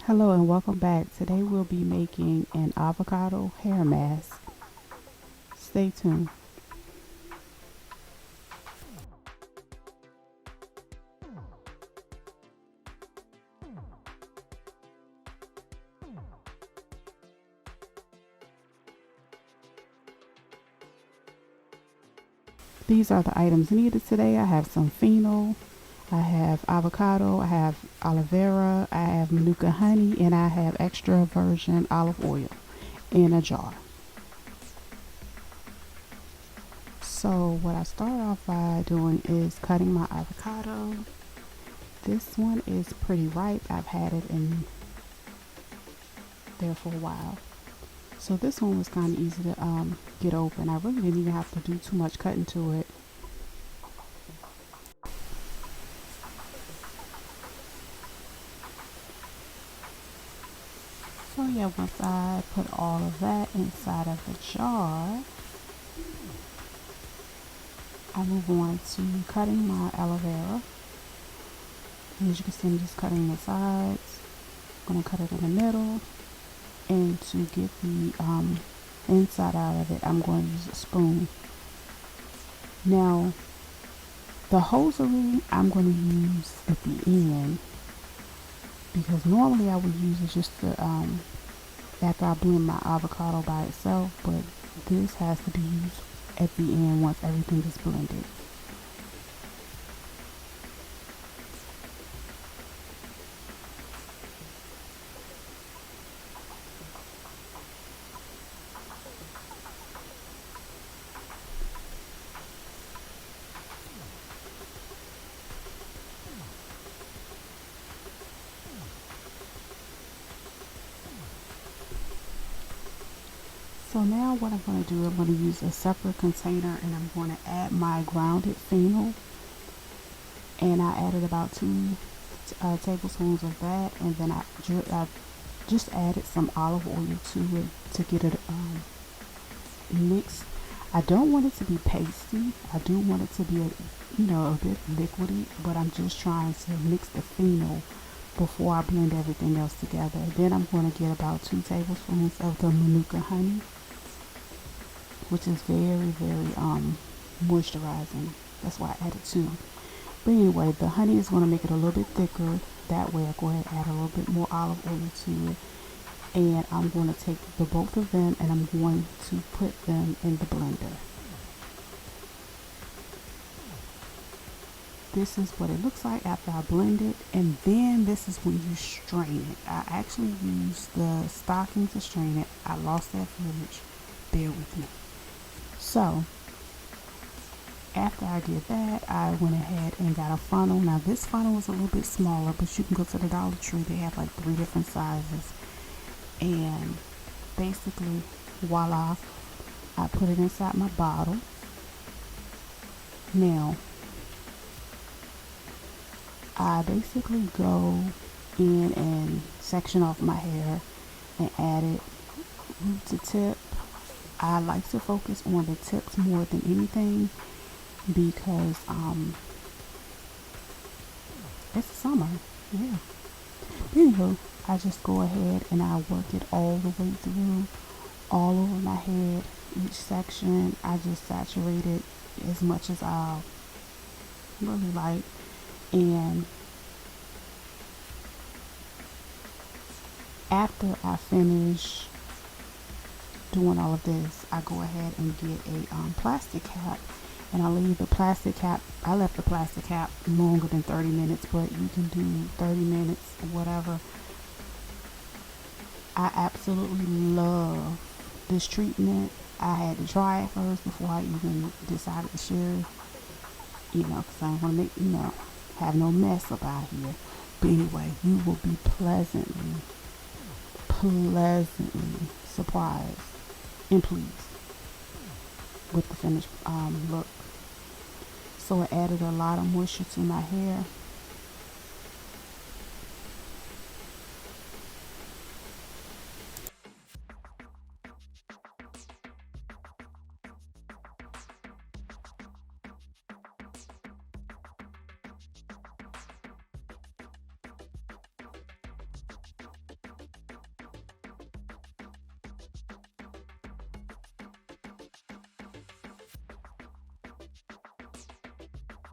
Hello and welcome back. Today we'll be making an avocado hair mask. Stay tuned. These are the items needed today. I have some fennel, I have avocado, I have aloe vera, I have manuka honey, and I have extra virgin olive oil in a jar. So what I start off by doing is cutting my avocado. This one is pretty ripe. I've had it in there for a while. So this one was kind of easy to get open. I really didn't even have to do too much cutting to it. So yeah, once I put all of that inside of the jar, I move on to cutting my aloe vera. And as you can see, I'm just cutting the sides. I'm going to cut it in the middle. And to get the inside out of it, I'm going to use a spoon. Now, the hosiery I'm going to use at the end, because normally I would use it just to, after I blend my avocado by itself, but this has to be used at the end once everything is blended. So now what I'm going to do, I'm going to use a separate container and I'm going to add my grounded fennel. And I added about 2 tablespoons of that, and then I just added some olive oil to it to get it mixed. I don't want it to be pasty. I do want it to be a bit liquidy, but I'm just trying to mix the fennel before I blend everything else together. Then I'm going to get about 2 tablespoons of the manuka honey, which is very, very moisturizing. That's why I added 2. But anyway, the honey is going to make it a little bit thicker. That way I go ahead and add a little bit more olive oil to it. And I'm going to take the both of them and I'm going to put them in the blender. This is what it looks like after I blend it. And then this is when you strain it. I actually used the stocking to strain it. I lost that footage. Bear with me. So after I did that, I went ahead and got a funnel. Now this funnel is a little bit smaller, but you can go to the Dollar Tree. They have like 3 different sizes. And basically, voila, I put it inside my bottle. Now, I basically go in and section off my hair and add it root to tip. I like to focus on the tips more than anything because it's summer. Yeah. Anywho, I just go ahead and I work it all the way through, all over my head. Each section I just saturate it as much as I really like. And after I finish doing all of this, I go ahead and get a plastic cap, and I leave the plastic cap. I left the plastic cap longer than 30 minutes, but you can do 30 minutes, whatever. I absolutely love this treatment. I had to try it first before I even decided to share, because I don't want to make, have no mess up out here. But anyway, you will be pleasantly surprised and pleased with the finished look. So it added a lot of moisture to my hair.